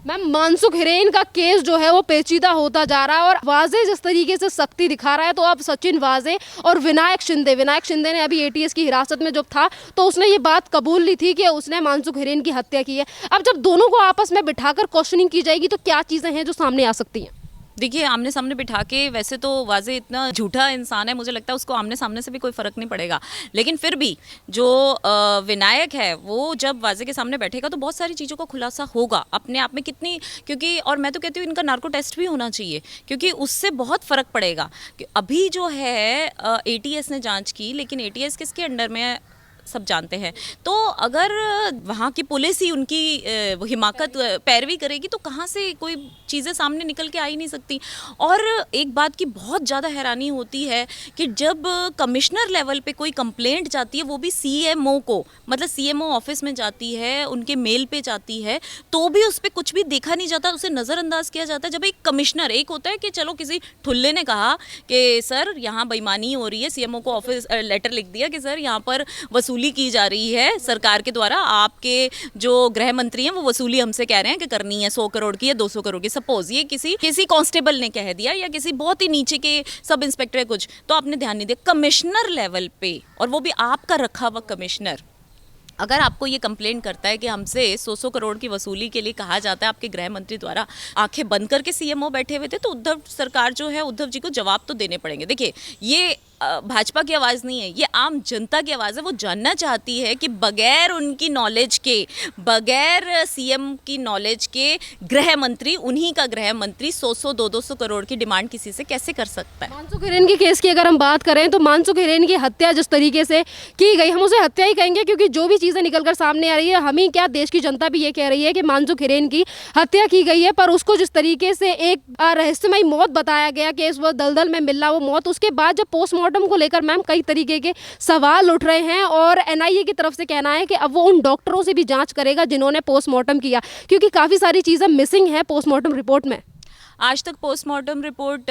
Ma'am, Mansukh Hiren का case जो है वो पेचीदा होता जा रहा है और वाजे जिस तरीके से सख्ती दिखा रहा है, तो अब सचिन वाजे और विनायक शिंदे ने अभी एटीएस की हिरासत में जब था तो उसने ये बात कबूल ली थी कि उसने मानसुख हिरेन की हत्या की है। अब जब दोनों को आपस में बिठाकर क्वेश्चनिंग की जाएगी तो क्या चीजें हैं जो सामने आ सकती हैं? देखिए, आमने सामने बिठा के, वैसे तो वाजे इतना झूठा इंसान है, मुझे लगता है उसको आमने सामने से भी कोई फ़र्क नहीं पड़ेगा। लेकिन फिर भी जो विनायक है वो जब वाजे के सामने बैठेगा तो बहुत सारी चीज़ों का खुलासा होगा अपने आप में। कितनी, क्योंकि और मैं तो कहती हूँ इनका नार्को टेस्ट भी होना चाहिए, क्योंकि उससे बहुत फ़र्क पड़ेगा। अभी जो है एटीएस ने जाँच की, लेकिन एटीएस किसके अंडर में है सब जानते हैं। तो अगर वहाँ की पुलिस ही उनकी हिमाकत पैरवी करेगी तो कहाँ से कोई चीज़ें सामने निकल के आ ही नहीं सकती। और एक बात की बहुत ज़्यादा हैरानी होती है कि जब कमिश्नर लेवल पे कोई कंप्लेंट जाती है, वो भी सीएमओ को, मतलब सीएमओ ऑफिस में जाती है, उनके मेल पे जाती है, तो भी उस पर कुछ भी देखा नहीं जाता, उसे नज़रअंदाज किया जाता है। जब एक कमिश्नर, एक होता है कि चलो किसी ठुल्ले ने कहा कि सर यहाँ बेईमानी हो रही है, सीएमओ को ऑफिस लेटर लिख दिया कि सर यहाँ पर वसूली की जा रही है सरकार के द्वारा, आपके जो गृह मंत्री हैं वो वसूली हमसे कह रहे हैं कि करनी है 100 करोड़ की या 200 करोड़ की। सपोज ये किसी कांस्टेबल ने कह दिया या किसी बहुत ही नीचे के सब इंस्पेक्टर है कुछ, तो आपने ध्यान नहीं दिया। कमिश्नर लेवल पे, और वो भी आपका रखा हुआ कमिश्नर, अगर आपको ये कंप्लेंट करता है कि हमसे 100 करोड़ की वसूली के लिए कहा जाता है आपके गृह मंत्री द्वारा, आंखें बंद करके सीएमओ बैठे हुए थे, तो उद्धव सरकार जो है, उद्धव जी को जवाब तो देने पड़ेंगे। देखिए, ये भाजपा की आवाज़ नहीं है, ये आम जनता की आवाज़ है। वो जानना चाहती है कि बगैर उनकी नॉलेज के, बगैर सीएम की नॉलेज के गृह मंत्री, उन्हीं का गृह मंत्री 100 200 करोड़ की डिमांड किसी से कैसे कर सकता है। मानसुख हिरेन के केस की अगर हम बात करें तो मानसुख हिरेन की हत्या जिस तरीके से की गई, हम उसे हत्या ही कहेंगे, क्योंकि जो भी चीज़ें निकलकर सामने आ रही है, हम ही क्या देश की जनता भी ये कह रही है कि मानसुख हिरेन की हत्या की गई है। पर उसको जिस तरीके से एक रहस्यमयी मौत बताया गया कि इस वो दलदल में मिल रहा वो मौत, उसके बाद जब पोस्टमार्टम को लेकर मैम कई तरीके के सवाल उठ रहे हैं और एनआईए की तरफ से कहना है कि अब वो उन डॉक्टरों से भी जांच करेगा जिन्होंने पोस्टमार्टम किया, क्योंकि काफ़ी सारी चीज़ें मिसिंग है पोस्टमार्टम रिपोर्ट में। आज तक पोस्टमार्टम रिपोर्ट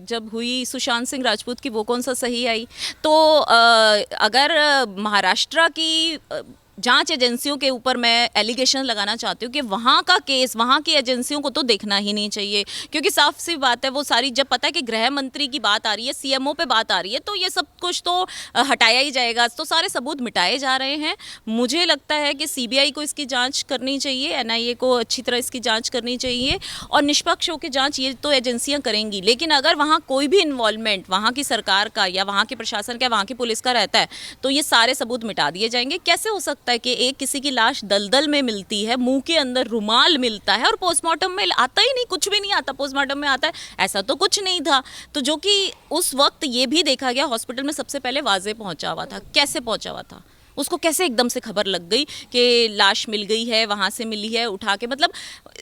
जब हुई सुशांत सिंह राजपूत की, वो कौन सा सही आई? तो अगर महाराष्ट्र की जांच एजेंसियों के ऊपर मैं एलिगेशन लगाना चाहती हूँ कि वहाँ का केस, वहाँ की एजेंसियों को तो देखना ही नहीं चाहिए, क्योंकि साफ सी बात है, वो सारी, जब पता है कि गृह मंत्री की बात आ रही है, सीएमओ पे बात आ रही है, तो ये सब कुछ तो हटाया ही जाएगा, तो सारे सबूत मिटाए जा रहे हैं। मुझे लगता है कि सीबीआई को इसकी जांच करनी चाहिए, एनआईए को अच्छी तरह इसकी जांच करनी चाहिए, और निष्पक्ष होकर जांच ये तो एजेंसियां करेंगी। लेकिन अगर वहाँ कोई भी इन्वॉल्वमेंट वहाँ की सरकार का या वहाँ के प्रशासन का, वहाँ की पुलिस का रहता है, तो ये सारे सबूत मिटा दिए जाएंगे। कैसे हो सकता है कि एक किसी की लाश दलदल में मिलती है, मुंह के अंदर रुमाल मिलता है और पोस्टमार्टम में आता ही नहीं, कुछ भी नहीं आता, पोस्टमार्टम में आता है ऐसा तो कुछ नहीं था। तो जो कि उस वक्त ये भी देखा गया, हॉस्पिटल में सबसे पहले वाजे पहुंचा हुआ था। कैसे पहुंचा हुआ था? उसको कैसे एकदम से खबर लग गई कि लाश मिल गई है, वहाँ से मिली है उठा के? मतलब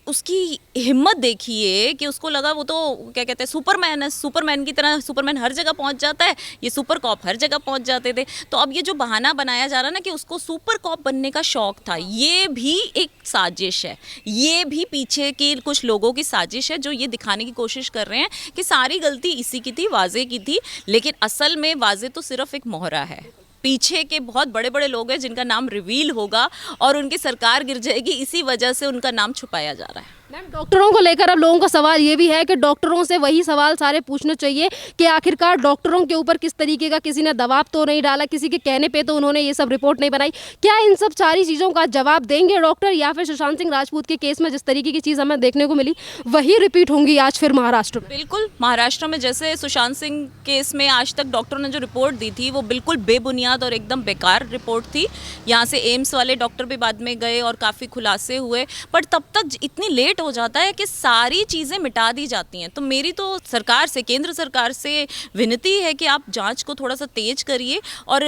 उसकी हिम्मत देखिए कि उसको लगा वो तो क्या कहते हैं, सुपरमैन है, सुपरमैन की तरह, सुपरमैन हर जगह पहुँच जाता है, ये सुपर कॉप हर जगह पहुँच जाते थे। तो अब ये जो बहाना बनाया जा रहा ना कि उसको सुपर कॉप बनने का शौक था, ये भी एक साजिश है, ये भी पीछे के कुछ लोगों की साजिश है जो ये दिखाने की कोशिश कर रहे हैं कि सारी गलती इसी की थी, वाजे की थी। लेकिन असल में वाजे तो सिर्फ एक मोहरा है, पीछे के बहुत बड़े बड़े लोग हैं जिनका नाम रिवील होगा और उनकी सरकार गिर जाएगी, इसी वजह से उनका नाम छुपाया जा रहा है। मैम, डॉक्टरों को लेकर अब लोगों का सवाल ये भी है कि डॉक्टरों से वही सवाल सारे पूछने चाहिए कि आखिरकार डॉक्टरों के ऊपर किस तरीके का किसी ने दबाव तो नहीं डाला, किसी के कहने पे तो उन्होंने ये सब रिपोर्ट नहीं बनाई। क्या इन सब सारी चीज़ों का जवाब देंगे डॉक्टर, या फिर सुशांत सिंह राजपूत के केस में जिस तरीके की चीज़ हमें देखने को मिली वही रिपीट होंगी आज फिर महाराष्ट्र में? बिल्कुल, महाराष्ट्र में जैसे सुशांत सिंह केस में आज तक डॉक्टरों ने जो रिपोर्ट दी थी वो बिल्कुल बेबुनियाद और एकदम बेकार रिपोर्ट थी। यहाँ से एम्स वाले डॉक्टर भी बाद में गए और काफ़ी खुलासे हुए, पर तब तक इतनी लेट हो जाता है कि सारी चीज़ें मिटा दी जाती हैं। तो मेरी तो सरकार से, केंद्र सरकार से विनती है कि आप जांच को थोड़ा सा तेज करिए और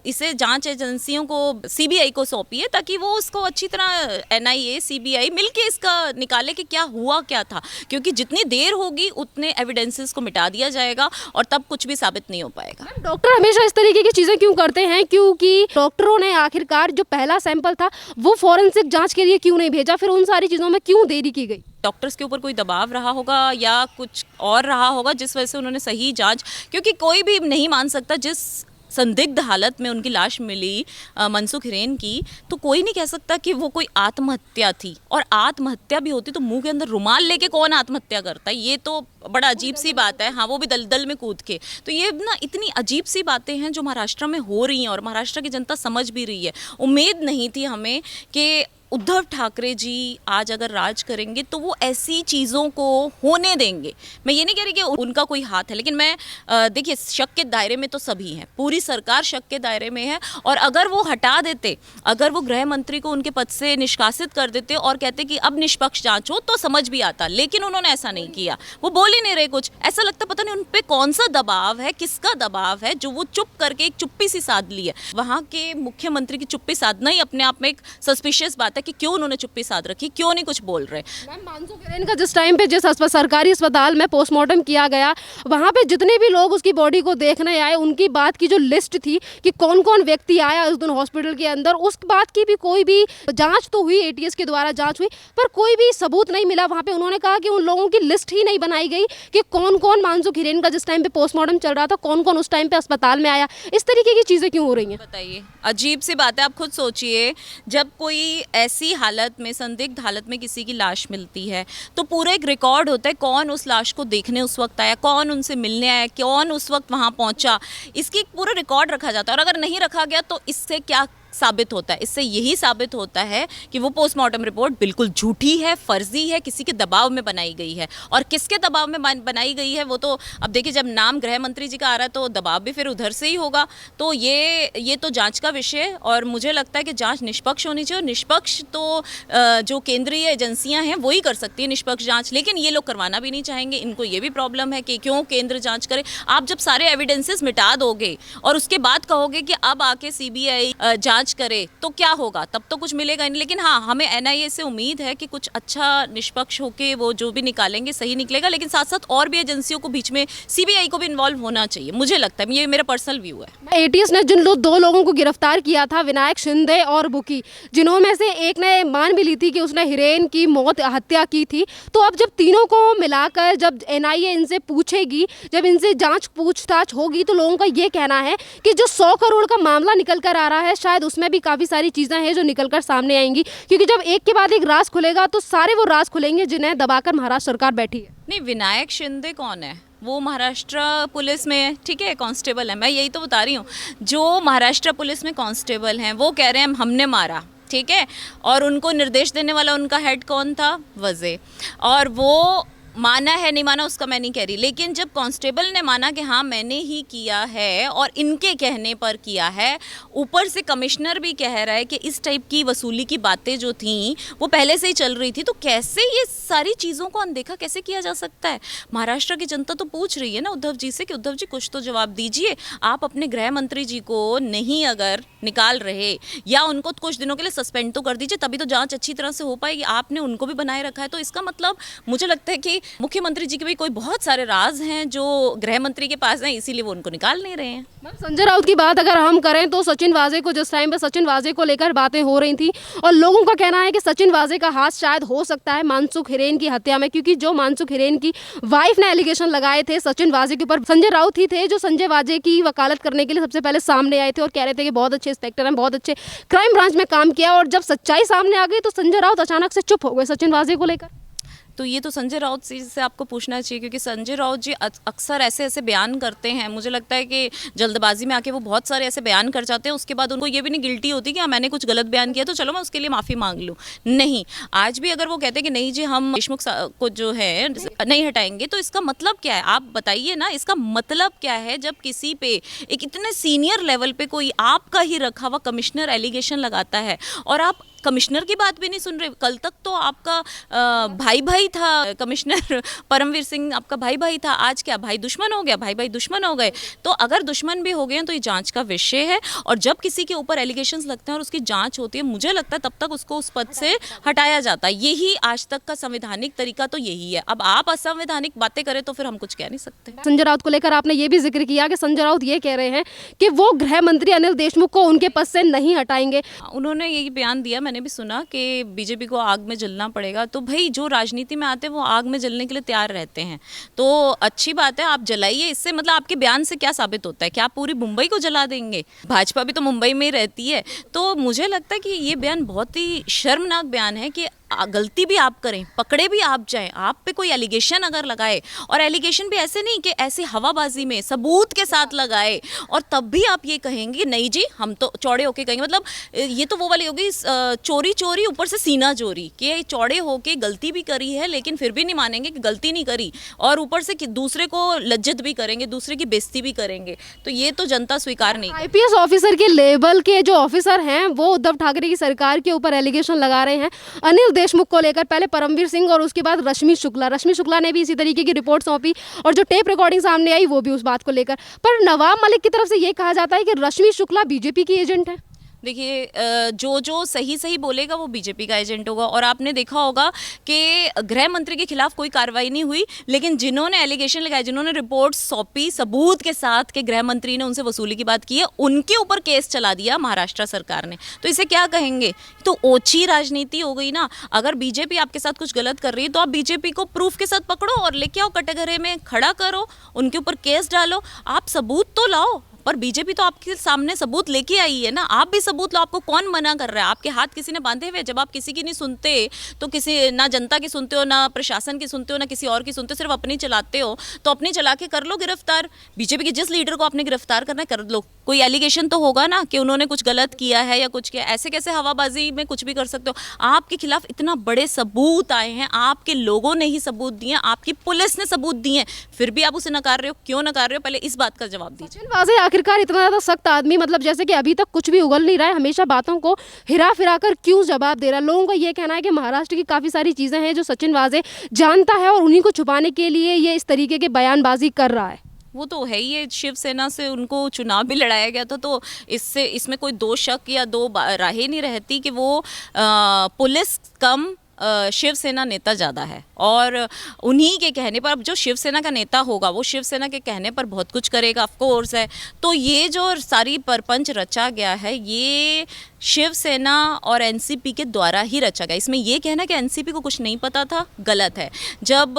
इसे जांच एजेंसियों को, सीबीआई को सौंपिए, ताकि वो उसको अच्छी तरह, एनआईए सीबीआई मिलके इसका निकाले कि क्या हुआ क्या था। क्योंकि जितनी देर होगी उतने एविडेंसेस को मिटा दिया जाएगा और तब कुछ भी साबित नहीं हो पाएगा। डॉक्टर हमेशा इस तरीके की चीज़ें क्यों करते हैं? क्योंकि डॉक्टरों ने आखिरकार जो पहला सैंपल था वो फॉरेंसिक जांच के लिए क्यों नहीं भेजा, फिर उन सारी चीज़ों में क्यों देरी की गई? डॉक्टर्स के ऊपर कोई दबाव रहा होगा या कुछ और रहा होगा जिस वजह से उन्होंने सही जांच, क्योंकि कोई भी नहीं मान सकता जिस संदिग्ध हालत में उनकी लाश मिली मनसुख हिरेन की, तो कोई नहीं कह सकता कि वो कोई आत्महत्या थी। और आत्महत्या भी होती तो मुंह के अंदर रुमाल लेके कौन आत्महत्या करता है? ये तो बड़ा अजीब सी बात है। हाँ, वो भी दलदल में कूद के। तो ये ना इतनी अजीब सी बातें हैं जो महाराष्ट्र में हो रही हैं और महाराष्ट्र की जनता समझ भी रही है। उम्मीद नहीं थी हमें कि उद्धव ठाकरे जी आज अगर राज करेंगे तो वो ऐसी चीज़ों को होने देंगे। मैं ये नहीं कह रही कि उनका कोई हाथ है, लेकिन मैं देखिए, शक के दायरे में तो सभी हैं, पूरी सरकार शक के दायरे में है। और अगर वो हटा देते, अगर वो गृह मंत्री को उनके पद से निष्कासित कर देते और कहते कि अब निष्पक्ष जांच हो, तो समझ भी आता। लेकिन उन्होंने ऐसा नहीं किया, वो बोल ही नहीं रहे कुछ। ऐसा लगता पता नहीं उन पर कौन सा दबाव है, किसका दबाव है, जो वो चुप करके एक चुप्पी सी साध ली है। वहाँ के मुख्यमंत्री की चुप्पी साधना ही अपने आप में एक सस्पिशियस बात है कि क्यों उन्होंने चुप्पी साध रखी, क्यों नहीं कुछ बोल रहे। मैम, मनसुख हिरेन का जिस टाइम पे जिस सरकारी अस्पताल में पोस्टमार्टम किया गया, वहाँ पे जितने भी लोग उसकी बॉडी को देखने आए, उनकी बात की जो लिस्ट थी कि कौन कौन व्यक्ति आया उस दिन हॉस्पिटल के अंदर, उस बात की भी कोई भी जांच तो हुई, एटीएस के द्वारा जांच हुई, पर कोई भी सबूत नहीं मिला। वहाँ पे उन्होंने कहा कि उन लोगों की लिस्ट ही नहीं बनाई गई कि कौन कौन मनसुख हिरेन का जिस टाइम पे पोस्टमार्टम चल रहा था, कौन कौन उस टाइम पे अस्पताल में आया। इस तरीके की चीज़ें क्यों हो रही हैं? बताइए, अजीब सी बात है। आप खुद सोचिए, जब कोई ऐसी हालत में, संदिग्ध हालत में किसी की लाश मिलती है, तो पूरा एक रिकॉर्ड होता है कौन उस लाश को देखने उस वक्त आया, कौन उनसे मिलने आया, कौन उस वक्त वहाँ पहुँचा। इसकी एक पूरा रिकॉर्ड रखा जाता है। और अगर नहीं रखा गया तो इससे क्या साबित होता है? इससे यही साबित होता है कि वो पोस्टमार्टम रिपोर्ट बिल्कुल झूठी है, फर्जी है, किसी के दबाव में बनाई गई है। और किसके दबाव में बनाई गई है वो तो अब देखिए, जब नाम गृह मंत्री जी का आ रहा है तो दबाव भी फिर उधर से ही होगा। तो ये तो जांच का विषय है और मुझे लगता है कि जांच निष्पक्ष होनी चाहिए। और निष्पक्ष तो जो केंद्रीय एजेंसियां हैं वही कर सकती है निष्पक्ष जाँच, लेकिन ये लोग करवाना भी नहीं चाहेंगे। इनको ये भी प्रॉब्लम है कि क्यों केंद्र जाँच करे। आप जब सारे एविडेंसेस मिटा दोगे और उसके बाद कहोगे कि अब आके CBI जांच करे तो क्या होगा? तब तो कुछ मिलेगा नहीं। लेकिन हाँ, हमें NIA से उम्मीद है कि कुछ अच्छा निष्पक्ष होके वो जो भी निकालेंगे सही निकलेगा। लेकिन साथ साथ और भी एजेंसियों को बीच में, CBI को भी इन्वॉल्व होना चाहिए, मुझे लगता है। ये मेरा पर्सनल व्यू है। एटीएस ने जिन दो लोगों को गिरफ्तार किया था, विनायक शिंदे और बुकी, जिन्हों में से एक ने मान भी ली थी कि उसने हिरेन की हत्या की थी। तो अब जब तीनों को मिलाकर जब NIA इनसे पूछेगी, जब इनसे जांच पूछताछ होगी, तो लोगों का ये कहना है कि जो 100 करोड़ का मामला निकल कर आ रहा है, शायद उसमें भी काफ़ी सारी चीज़ें हैं जो निकलकर सामने आएंगी। क्योंकि जब एक के बाद एक राज खुलेगा तो सारे वो राज खुलेंगे जिन्हें दबाकर महाराष्ट्र सरकार बैठी है। नहीं, विनायक शिंदे कौन है? वो महाराष्ट्र पुलिस में है, ठीक है, कांस्टेबल है। मैं यही तो बता रही हूँ, जो महाराष्ट्र पुलिस में कांस्टेबल हैं वो कह रहे हैं हमने मारा, ठीक है। और उनको निर्देश देने वाला उनका हेड कौन था? वज़े। और वो माना है नहीं माना उसका मैं नहीं कह रही, लेकिन जब कांस्टेबल ने माना कि हाँ मैंने ही किया है और इनके कहने पर किया है, ऊपर से कमिश्नर भी कह रहा है कि इस टाइप की वसूली की बातें जो थी वो पहले से ही चल रही थी, तो कैसे ये सारी चीज़ों को अनदेखा कैसे किया जा सकता है? महाराष्ट्र की जनता तो पूछ रही है ना उद्धव जी से कि उद्धव जी कुछ तो जवाब दीजिए। आप अपने गृह मंत्री जी को नहीं अगर निकाल रहे या उनको कुछ दिनों के लिए सस्पेंड तो कर दीजिए, तभी तो जांच अच्छी तरह से हो पाएगी। आपने उनको भी बनाए रखा है, तो इसका मतलब मुझे लगता है कि मुख्यमंत्री जी के भी कोई बहुत सारे राज हैं जो गृह मंत्री के पास हैं, इसीलिए वो उनको निकाल नहीं रहे हैं। संजय राउत की बात अगर हम करें तो सचिन वाजे को, जिस टाइम पे सचिन वाजे को लेकर बातें हो रही थी और लोगों का कहना है कि सचिन वाजे का हाथ शायद हो सकता है मनसुख हिरेन की हत्या में, क्योंकि जो मनसुख हिरेन की वाइफ ने एलिगेशन लगाए थे सचिन वाजे के ऊपर, संजय राउत ही थे जो संजय वाजे की वकालत करने के लिए सबसे पहले सामने आए थे और कह रहे थे कि बहुत अच्छे इंस्पेक्टर हैं, बहुत अच्छे क्राइम ब्रांच में काम किया। और जब सच्चाई सामने आ गई तो संजय राउत अचानक से चुप हो गए सचिन वाजे को लेकर। तो ये तो संजय राउत जी से आपको पूछना चाहिए, क्योंकि संजय राउत जी अक्सर ऐसे ऐसे बयान करते हैं, मुझे लगता है कि जल्दबाजी में आके वो बहुत सारे ऐसे बयान कर जाते हैं, उसके बाद उनको ये भी नहीं गिल्टी होती कि हाँ मैंने कुछ गलत बयान किया तो चलो मैं उसके लिए माफ़ी मांग लूँ। नहीं, आज भी अगर वो कहते हैं कि नहीं जी हम देशमुख को जो है नहीं हटाएंगे, तो इसका मतलब क्या है? आप बताइए ना, इसका मतलब क्या है? जब किसी पे एक इतने सीनियर लेवल पे कोई आपका ही रखा हुआ कमिश्नर एलिगेशन लगाता है और आप कमिश्नर की बात भी नहीं सुन रहे। कल तक तो आपका भाई था, कमिश्नर परमवीर सिंह आपका भाई था, आज क्या भाई दुश्मन हो गया? भाई दुश्मन हो गए। तो अगर दुश्मन भी हो गए तो ये जांच का विषय है, और जब किसी के ऊपर एलिगेशंस लगते हैं और उसकी जांच होती है, मुझे लगता है तब तक उसको उस पद से हटाया जाता है। यही आज तक का संवैधानिक तरीका तो यही है। अब आप असंवैधानिक बातें करें तो फिर हम कुछ कह नहीं सकते। संजय राउत को लेकर आपने ये भी जिक्र किया कि संजय राउत ये कह रहे हैं कि वो गृह मंत्री अनिल देशमुख को उनके पद से नहीं हटाएंगे। उन्होंने यही बयान दिया, मैंने भी सुना कि बीजेपी को आग में जलना पड़ेगा। तो भाई जो राजनीति में में आते हैं वो आग में जलने के लिए तैयार रहते हैं। तो अच्छी बात है, आप जलाइए। इससे मतलब आपके बयान से क्या साबित होता है कि आप पूरी मुंबई को जला देंगे? भाजपा भी तो मुंबई में ही रहती है। तो मुझे लगता है कि ये बयान बहुत ही शर्मनाक बयान है कि गलती भी आप करें, पकड़े भी आप जाएं, आप पे कोई एलिगेशन अगर लगाए, और एलिगेशन भी ऐसे नहीं कि ऐसी हवाबाजी में सबूत के साथ लगाए, और तब भी आप ये कहेंगे नहीं जी हम तो चौड़े होके कहेंगे। मतलब ये तो वो वाली होगी चोरी चोरी ऊपर से सीना चोरी, कि चौड़े होके गलती भी करी है लेकिन फिर भी नहीं मानेंगे कि गलती नहीं करी, और ऊपर से दूसरे को लज्जत भी करेंगे, दूसरे की बेइज्जती भी करेंगे। तो ये तो जनता स्वीकार नहीं। आईपीएस ऑफिसर के लेवल के जो ऑफिसर हैं वो उद्धव ठाकरे की सरकार के ऊपर एलिगेशन लगा रहे हैं अनिल देशमुख को लेकर। पहले परमवीर सिंह और उसके बाद रश्मि शुक्ला ने भी इसी तरीके की रिपोर्ट सौंपी, और जो टेप रिकॉर्डिंग सामने आई वो भी उस बात को लेकर। पर नवाब मलिक की तरफ से ये कहा जाता है कि रश्मि शुक्ला बीजेपी की एजेंट है। देखिए, जो सही बोलेगा वो बीजेपी का एजेंट होगा। और आपने देखा होगा कि गृह मंत्री के खिलाफ कोई कार्रवाई नहीं हुई, लेकिन जिन्होंने एलिगेशन लगाया, जिन्होंने रिपोर्ट सौंपी सबूत के साथ कि गृह मंत्री ने उनसे वसूली की बात की है, उनके ऊपर केस चला दिया महाराष्ट्र सरकार ने। तो इसे क्या कहेंगे? तो ओछी राजनीति हो गई ना। अगर बीजेपी आपके साथ कुछ गलत कर रही है तो आप बीजेपी को प्रूफ के साथ पकड़ो और लेके आओ, कटघरे में खड़ा करो, उनके ऊपर केस डालो, आप सबूत तो लाओ। पर बीजेपी तो आपके सामने सबूत लेके आई है ना, आप भी सबूत लो। आपको कौन मना कर रहा है? आपके हाथ किसी ने बांधे हुए? जब आप किसी की नहीं सुनते तो किसी ना जनता की सुनते हो, ना प्रशासन की सुनते हो, ना किसी और की सुनते हो, सिर्फ अपनी चलाते हो, तो अपनी चला के कर लो गिरफ्तार। बीजेपी के जिस लीडर को आपने गिरफ्तार करना है कर लो। कोई एलिगेशन तो होगा ना कि उन्होंने कुछ गलत किया है या कुछ किया। ऐसे कैसे हवाबाजी में कुछ भी कर सकते हो? आपके खिलाफ इतना बड़े सबूत आए हैं, आपके लोगों ने ही सबूत दिए, आपकी पुलिस ने सबूत दिए, फिर भी आप उसे नकार रहे हो। क्यों नकार रहे हो? पहले इस बात का जवाब दीजिए। सचिन वाजे आखिरकार इतना ज्यादा सख्त आदमी, मतलब जैसे कि अभी तक कुछ भी उगल नहीं रहा है, हमेशा बातों को हिरा फिरा कर क्यों जवाब दे रहा है? लोगों का ये कहना है कि महाराष्ट्र की काफी सारी चीजें हैं जो सचिन वाजे जानता है और उन्हीं को छुपाने के लिए ये इस तरीके के बयानबाजी कर रहा है। वो तो है ही है, शिवसेना से उनको चुनाव भी लड़ाया गया था, तो इसमें कोई दो शक या दो राहें नहीं रहती कि वो पुलिस कम शिवसेना नेता ज़्यादा है। और उन्हीं के कहने पर, अब जो शिवसेना का नेता होगा वो शिवसेना के कहने पर बहुत कुछ करेगा, ऑफ कोर्स है। तो ये जो सारी परपंच रचा गया है ये शिवसेना और एनसीपी के द्वारा ही रचा गया। इसमें ये कहना कि एनसीपी को कुछ नहीं पता था, गलत है। जब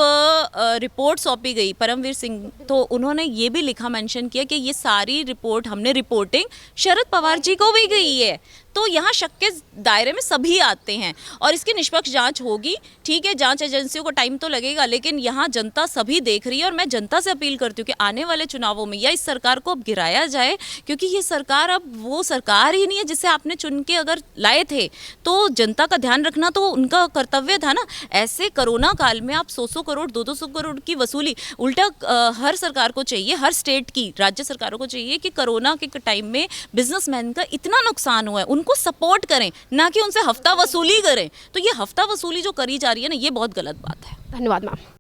रिपोर्ट सौंपी गई परमवीर सिंह, तो उन्होंने ये भी लिखा, मेंशन किया कि ये सारी रिपोर्ट हमने रिपोर्टिंग शरद पवार जी को भी गई है। तो यहाँ शक के दायरे में सभी आते हैं और इसकी निष्पक्ष जांच होगी। ठीक है, जांच एजेंसियों को टाइम तो लगेगा, लेकिन यहाँ जनता सभी देख रही है। और मैं जनता से अपील करती हूँ कि आने वाले चुनावों में या इस सरकार को अब गिराया जाए, क्योंकि ये सरकार अब वो सरकार ही नहीं है जिसे आपने चुन के अगर लाए थे। तो जनता का ध्यान रखना तो उनका कर्तव्य था ना। ऐसे कोरोना काल में आप 100 करोड़ 200 करोड़ की वसूली, उल्टा हर सरकार को चाहिए, हर स्टेट की राज्य सरकारों को चाहिए कि कोरोना के टाइम में बिजनेसमैन का इतना नुकसान हुआ है उनको सपोर्ट करें, ना कि उनसे हफ्ता वसूली करें। तो ये हफ्ता वसूली जो करी जा रही है ना, ये बहुत गलत बात है। धन्यवाद मैम।